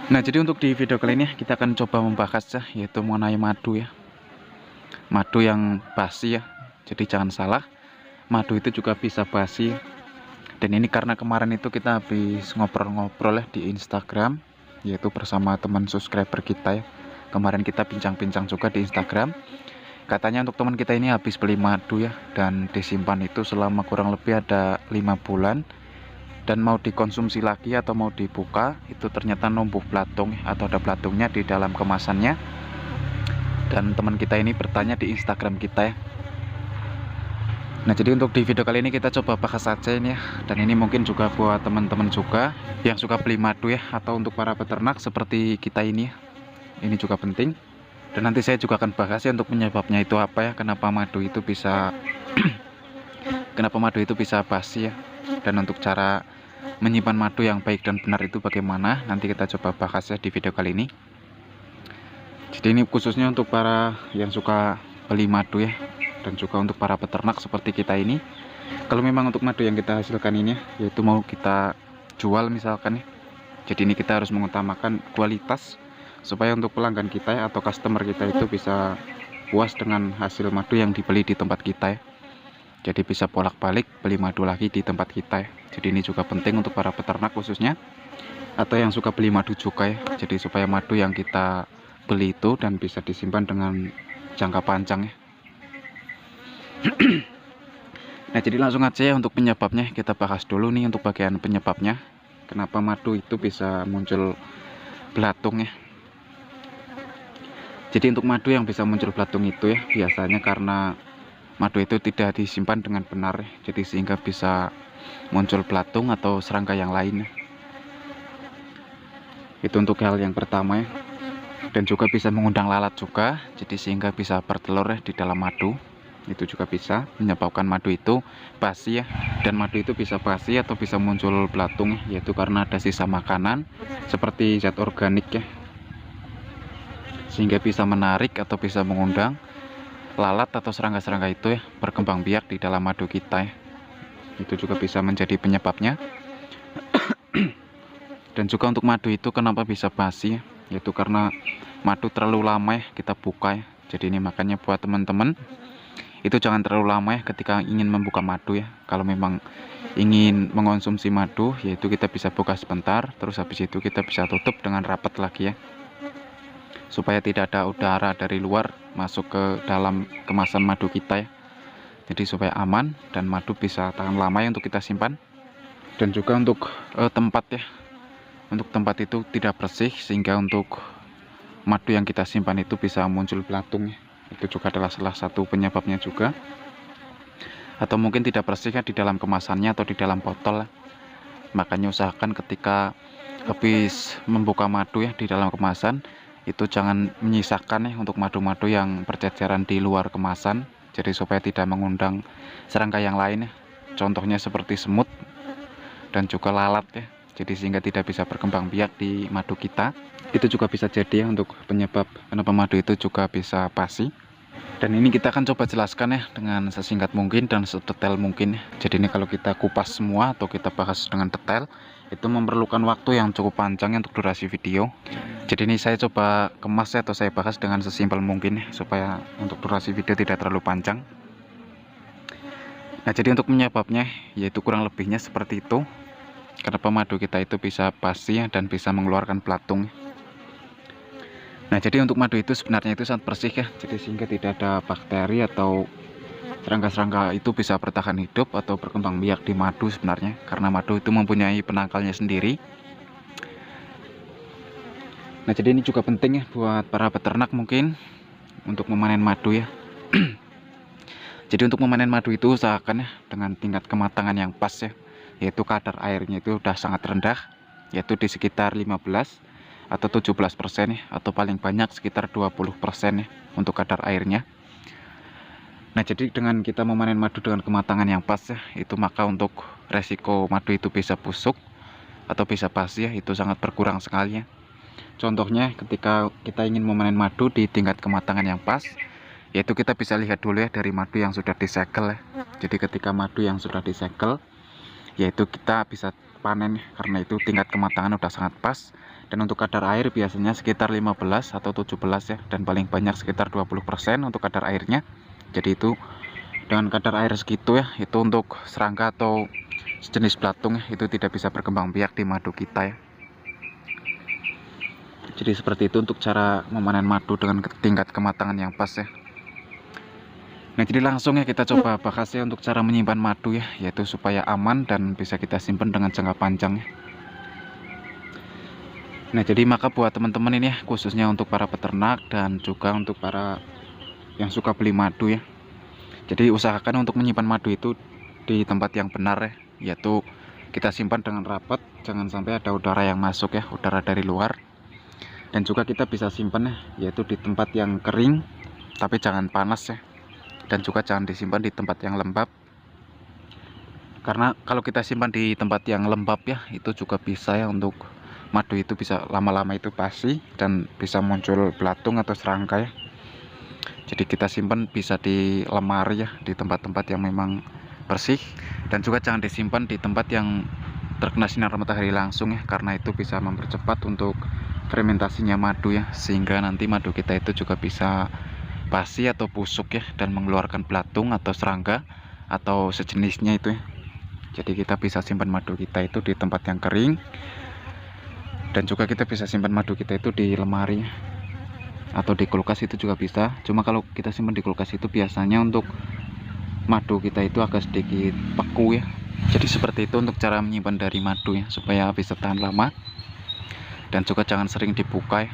Nah, jadi untuk di video kali ini kita akan coba membahas ya, yaitu mengenai madu ya. Madu yang basi ya. Jadi jangan salah, madu itu juga bisa basi. Dan ini karena kemarin itu kita habis ngobrol-ngobrol ya di Instagram, yaitu bersama teman subscriber kita ya. Kemarin kita bincang-bincang juga di Instagram. Katanya untuk teman kita ini habis beli madu ya, dan disimpan itu selama kurang lebih ada 5 bulan. Dan mau dikonsumsi lagi atau mau dibuka, itu ternyata numbuh belatung atau ada belatungnya di dalam kemasannya. Dan teman kita ini bertanya di Instagram kita ya. Nah, jadi untuk di video kali ini kita coba bahas saja ini ya. Dan ini mungkin juga buat teman-teman juga yang suka beli madu ya, atau untuk para peternak seperti kita ini ya. Ini juga penting. Dan nanti saya juga akan bahas ya untuk penyebabnya itu apa ya, kenapa madu itu bisa kenapa madu itu bisa basi ya. Dan untuk cara menyimpan madu yang baik dan benar itu bagaimana, nanti kita coba bahas ya di video kali ini. Jadi ini khususnya untuk para yang suka beli madu ya, dan juga untuk para peternak seperti kita ini. Kalau memang untuk madu yang kita hasilkan ini ya, yaitu mau kita jual misalkan ya, jadi ini kita harus mengutamakan kualitas supaya untuk pelanggan kita ya, atau customer kita itu bisa puas dengan hasil madu yang dibeli di tempat kita ya. Jadi bisa bolak-balik beli madu lagi di tempat kita ya. Jadi ini juga penting untuk para peternak khususnya, atau yang suka beli madu juga ya. Jadi supaya madu yang kita beli itu dan bisa disimpan dengan jangka panjang ya. Nah, jadi langsung aja ya untuk penyebabnya kita bahas dulu nih untuk bagian penyebabnya. Kenapa madu itu bisa muncul belatung ya. Jadi untuk madu yang bisa muncul belatung itu ya, biasanya karena madu itu tidak disimpan dengan benar ya. Jadi sehingga bisa muncul belatung atau serangga yang lain ya. Itu untuk hal yang pertama ya. Dan juga bisa mengundang lalat juga, jadi sehingga bisa bertelur ya di dalam madu. Itu juga bisa menyebabkan madu itu basi ya. Dan madu itu bisa basi atau bisa muncul belatung ya, yaitu karena ada sisa makanan seperti zat organik ya, sehingga bisa menarik atau bisa mengundang lalat atau serangga-serangga itu ya berkembang biak di dalam madu kita ya. Itu juga bisa menjadi penyebabnya. Dan juga untuk madu itu kenapa bisa basi ya, yaitu karena madu terlalu lama ya kita buka ya. Jadi ini makanya buat teman-teman itu jangan terlalu lama ya ketika ingin membuka madu ya. Kalau memang ingin mengonsumsi madu, yaitu kita bisa buka sebentar, terus habis itu kita bisa tutup dengan rapat lagi ya, supaya tidak ada udara dari luar masuk ke dalam kemasan madu kita ya. Jadi supaya aman dan madu bisa tahan lama ya untuk kita simpan. Dan juga untuk tempat ya, untuk tempat itu tidak bersih sehingga untuk madu yang kita simpan itu bisa muncul belatung ya. Itu juga adalah salah satu penyebabnya juga. Atau mungkin tidak bersih ya di dalam kemasannya atau di dalam botol ya. Makanya usahakan ketika habis membuka madu ya di dalam kemasan, itu jangan menyisakan ya untuk madu-madu yang berceceran di luar kemasan. Jadi supaya tidak mengundang serangga yang lain ya. Contohnya seperti semut dan juga lalat ya. Jadi sehingga tidak bisa berkembang biak di madu kita. Itu juga bisa jadi ya untuk penyebab kenapa madu itu juga bisa basi. Dan ini kita akan coba jelaskan ya dengan sesingkat mungkin dan sedetail mungkin ya. Jadi ini kalau kita kupas semua atau kita bahas dengan detail, itu memerlukan waktu yang cukup panjang ya untuk durasi video. Jadi ini saya coba kemas ya, atau saya bahas dengan sesimpel mungkin ya, supaya untuk durasi video tidak terlalu panjang. Nah, jadi untuk penyebabnya yaitu kurang lebihnya seperti itu. Kenapa madu kita itu bisa basi ya, dan bisa mengeluarkan belatung. Nah, jadi untuk madu itu sebenarnya itu sangat bersih ya. Jadi sehingga tidak ada bakteri atau serangga-serangga itu bisa bertahan hidup atau berkembang biak di madu sebenarnya. Karena madu itu mempunyai penangkalnya sendiri. Nah, jadi ini juga penting ya buat para peternak mungkin untuk memanen madu ya. Jadi untuk memanen madu itu usahakan ya dengan tingkat kematangan yang pas ya, yaitu kadar airnya itu udah sangat rendah, yaitu di sekitar 15 atau 17% ya, atau paling banyak sekitar 20% ya untuk kadar airnya. Nah, jadi dengan kita memanen madu dengan kematangan yang pas ya, itu maka untuk resiko madu itu bisa busuk atau bisa basi ya, itu sangat berkurang sekali ya. Contohnya ketika kita ingin memanen madu di tingkat kematangan yang pas, yaitu kita bisa lihat dulu ya dari madu yang sudah disegel ya. Jadi ketika madu yang sudah disegel, yaitu kita bisa panen ya, karena itu tingkat kematangan udah sangat pas. Dan untuk kadar air biasanya sekitar 15 atau 17 ya, dan paling banyak sekitar 20% untuk kadar airnya. Jadi itu dengan kadar air segitu ya, itu untuk serangga atau sejenis belatung ya, itu tidak bisa berkembang biak di madu kita ya. Jadi seperti itu untuk cara memanen madu dengan tingkat kematangan yang pas ya. Nah, jadi langsung ya kita coba bahas ya untuk cara menyimpan madu ya, yaitu supaya aman dan bisa kita simpan dengan jangka panjang ya. Nah, jadi maka buat teman-teman ini ya, khususnya untuk para peternak dan juga untuk para yang suka beli madu ya. Jadi usahakan untuk menyimpan madu itu di tempat yang benar ya, yaitu kita simpan dengan rapat, jangan sampai ada udara yang masuk ya, udara dari luar. Dan juga kita bisa simpan ya, yaitu di tempat yang kering, tapi jangan panas ya. Dan juga jangan disimpan di tempat yang lembab, karena kalau kita simpan di tempat yang lembab ya, itu juga bisa ya untuk madu itu bisa lama-lama itu basi dan bisa muncul belatung atau serangga ya. Jadi kita simpan bisa di lemari ya, di tempat-tempat yang memang bersih. Dan juga jangan disimpan di tempat yang terkena sinar matahari langsung ya, karena itu bisa mempercepat untuk fermentasinya madu ya, sehingga nanti madu kita itu juga bisa basi atau busuk ya, dan mengeluarkan belatung atau serangga atau sejenisnya itu ya. Jadi kita bisa simpan madu kita itu di tempat yang kering, dan juga kita bisa simpan madu kita itu di lemari atau di kulkas itu juga bisa. Cuma kalau kita simpan di kulkas itu biasanya untuk madu kita itu agak sedikit beku ya. Jadi seperti itu untuk cara menyimpan dari madu ya, supaya bisa tahan lama. Dan juga jangan sering dibuka ya.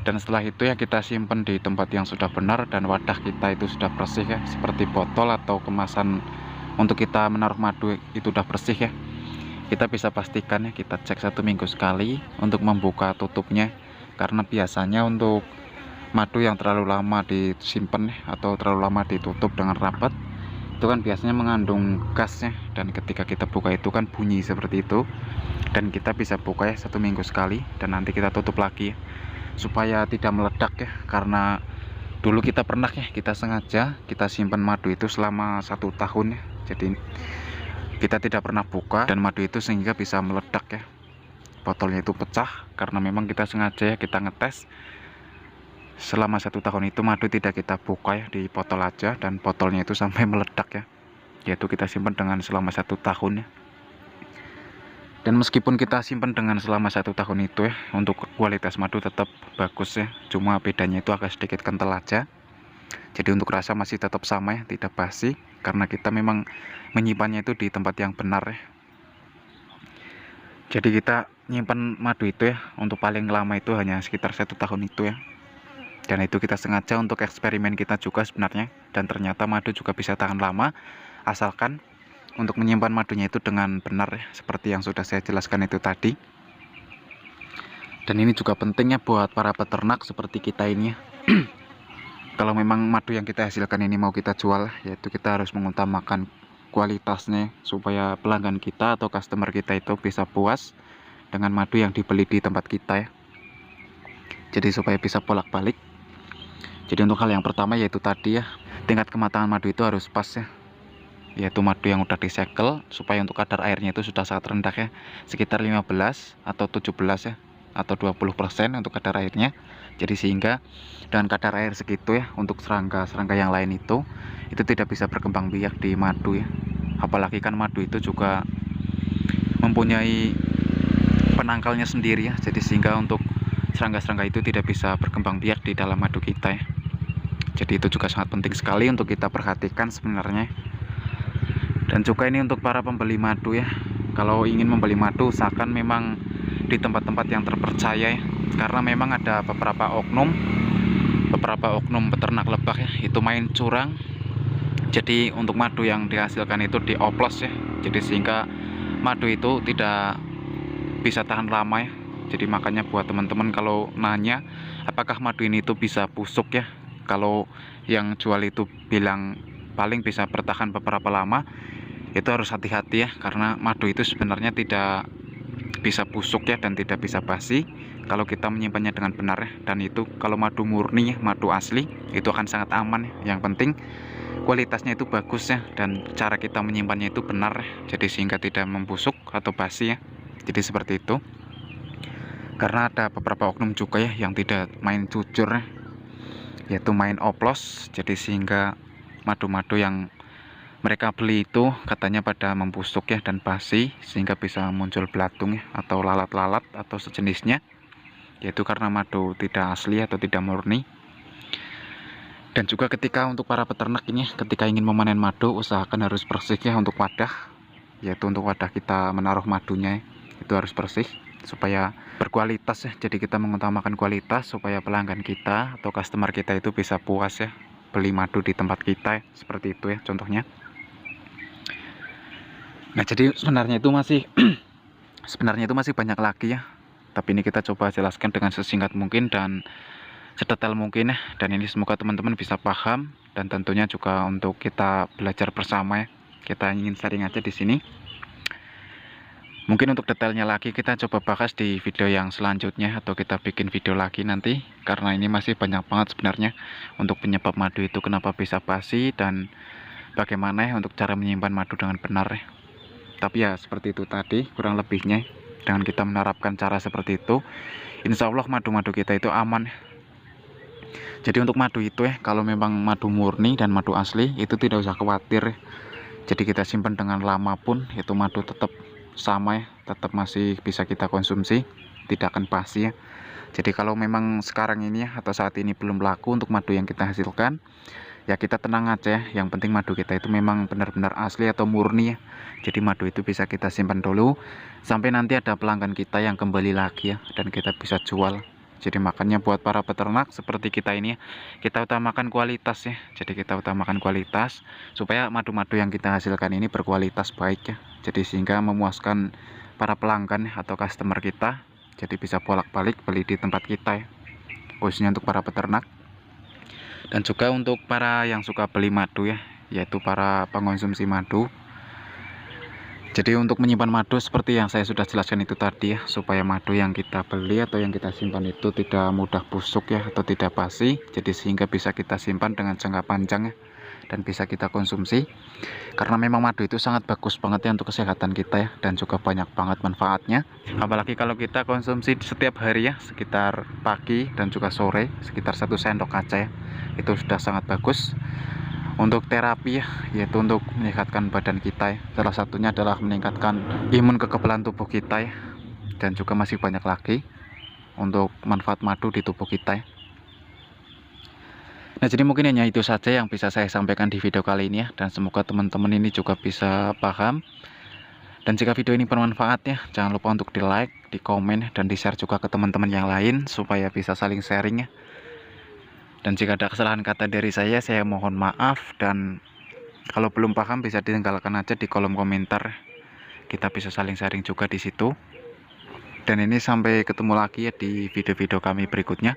Dan setelah itu ya kita simpan di tempat yang sudah benar, dan wadah kita itu sudah bersih ya, seperti botol atau kemasan untuk kita menaruh madu itu sudah bersih ya. Kita bisa pastikan ya, kita cek 1 minggu sekali untuk membuka tutupnya, karena biasanya untuk madu yang terlalu lama disimpan ya, atau terlalu lama ditutup dengan rapat, itu kan biasanya mengandung gasnya, dan ketika kita buka itu kan bunyi seperti itu. Dan kita bisa buka ya 1 minggu sekali, dan nanti kita tutup lagi ya, supaya tidak meledak ya. Karena dulu kita pernah ya, kita sengaja kita simpan madu itu selama 1 tahun ya, jadi kita tidak pernah buka, dan madu itu sehingga bisa meledak ya, botolnya itu pecah. Karena memang kita sengaja ya, kita ngetes selama 1 tahun itu madu tidak kita buka ya, di botol aja, dan botolnya itu sampai meledak ya, yaitu kita simpan dengan selama 1 tahun ya. Dan meskipun kita simpan dengan selama 1 tahun itu ya, untuk kualitas madu tetap bagus ya, cuma bedanya itu agak sedikit kental aja. Jadi untuk rasa masih tetap sama ya, tidak basi, karena kita memang menyimpannya itu di tempat yang benar ya. Jadi kita nyimpan madu itu ya, untuk paling lama itu hanya sekitar 1 tahun itu ya. Dan itu kita sengaja untuk eksperimen kita juga sebenarnya, dan ternyata madu juga bisa tahan lama, asalkan untuk menyimpan madunya itu dengan benar ya, seperti yang sudah saya jelaskan itu tadi. Dan ini juga pentingnya buat para peternak seperti kita ini ya. Kalau memang madu yang kita hasilkan ini mau kita jual, yaitu kita harus mengutamakan kualitasnya, supaya pelanggan kita atau customer kita itu bisa puas dengan madu yang dibeli di tempat kita ya. Jadi supaya bisa bolak-balik. Jadi untuk hal yang pertama yaitu tadi ya, tingkat kematangan madu itu harus pas ya, yaitu madu yang udah disegel, supaya untuk kadar airnya itu sudah sangat rendah ya, sekitar 15 atau 17 ya, atau 20% untuk kadar airnya. Jadi sehingga dengan kadar air segitu ya, untuk serangga yang lain itu tidak bisa berkembang biak di madu ya. Apalagi kan madu itu juga mempunyai penangkalnya sendiri ya, jadi sehingga untuk serangga-serangga itu tidak bisa berkembang biak di dalam madu kita ya. Jadi itu juga sangat penting sekali untuk kita perhatikan sebenarnya. Dan juga ini untuk para pembeli madu ya, kalau ingin membeli madu usahakan memang di tempat-tempat yang terpercaya ya, karena memang ada beberapa oknum peternak lebah ya, itu main curang. Jadi untuk madu yang dihasilkan itu dioplos ya, jadi sehingga madu itu tidak bisa tahan lama ya. Jadi makanya buat teman-teman kalau nanya apakah madu ini itu bisa busuk ya, kalau yang jual itu bilang paling bisa bertahan beberapa lama, itu harus hati-hati ya, karena madu itu sebenarnya tidak bisa busuk ya, dan tidak bisa basi kalau kita menyimpannya dengan benar ya. Dan itu kalau madu murni ya, madu asli, itu akan sangat aman ya. Yang penting kualitasnya itu bagus ya, dan cara kita menyimpannya itu benar, jadi sehingga tidak membusuk atau basi ya. Jadi seperti itu. Karena ada beberapa oknum juga ya yang tidak main jujur ya, yaitu main oplos, jadi sehingga madu-madu yang mereka beli itu katanya pada membusuk ya dan basi, sehingga bisa muncul belatung ya, atau lalat-lalat atau sejenisnya, yaitu karena madu tidak asli atau tidak murni. Dan juga ketika untuk para peternak ini, ketika ingin memanen madu, usahakan harus bersih ya untuk wadah, yaitu untuk wadah kita menaruh madunya itu harus bersih supaya berkualitas ya. Jadi kita mengutamakan kualitas supaya pelanggan kita atau customer kita itu bisa puas ya beli madu di tempat kita ya. Seperti itu ya contohnya. Nah, jadi sebenarnya itu masih banyak lagi ya, tapi ini kita coba jelaskan dengan sesingkat mungkin dan sedetail mungkin ya. Dan ini semoga teman-teman bisa paham, dan tentunya juga untuk kita belajar bersama ya. Kita ingin sharing aja di sini. Mungkin untuk detailnya lagi kita coba bahas di video yang selanjutnya, atau kita bikin video lagi nanti, karena ini masih banyak banget sebenarnya untuk penyebab madu itu kenapa bisa basi dan bagaimana ya untuk cara menyimpan madu dengan benar ya. Tapi ya seperti itu tadi kurang lebihnya, dengan kita menerapkan cara seperti itu, insya Allah madu-madu kita itu aman. Jadi untuk madu itu ya, kalau memang madu murni dan madu asli itu tidak usah khawatir ya. Jadi kita simpan dengan lama pun itu madu tetap sama ya, tetap masih bisa kita konsumsi, tidak akan basi ya. Jadi kalau memang sekarang ini ya, atau saat ini belum laku untuk madu yang kita hasilkan, ya kita tenang aja ya. Yang penting madu kita itu memang benar-benar asli atau murni ya. Jadi madu itu bisa kita simpan dulu sampai nanti ada pelanggan kita yang kembali lagi ya, dan kita bisa jual. Jadi makanya buat para peternak seperti kita ini, kita utamakan kualitas ya. Jadi kita utamakan kualitas supaya madu-madu yang kita hasilkan ini berkualitas baik ya. Jadi sehingga memuaskan para pelanggan atau customer kita. Jadi bisa bolak-balik beli di tempat kita ya, khususnya untuk para peternak. Dan juga untuk para yang suka beli madu ya, yaitu para pengonsumsi madu. Jadi untuk menyimpan madu seperti yang saya sudah jelaskan itu tadi ya, supaya madu yang kita beli atau yang kita simpan itu tidak mudah busuk ya, atau tidak basi. Jadi sehingga bisa kita simpan dengan jangka panjang ya, dan bisa kita konsumsi. Karena memang madu itu sangat bagus banget ya untuk kesehatan kita ya, dan juga banyak banget manfaatnya. Apalagi kalau kita konsumsi setiap hari ya, sekitar pagi dan juga sore, sekitar 1 sendok aja ya, itu sudah sangat bagus untuk terapi ya, yaitu untuk meningkatkan badan kita ya. Salah satunya adalah meningkatkan imun kekebalan tubuh kita ya, dan juga masih banyak lagi untuk manfaat madu di tubuh kita ya. Nah, jadi mungkin hanya itu saja yang bisa saya sampaikan di video kali ini ya, dan semoga teman-teman ini juga bisa paham. Dan jika video ini bermanfaat ya, jangan lupa untuk di like, di komen, dan di share juga ke teman-teman yang lain supaya bisa saling sharing ya. Dan jika ada kesalahan kata dari saya mohon maaf, dan kalau belum paham bisa ditinggalkan aja di kolom komentar. Kita bisa saling sharing juga di situ. Dan ini sampai ketemu lagi ya di video-video kami berikutnya.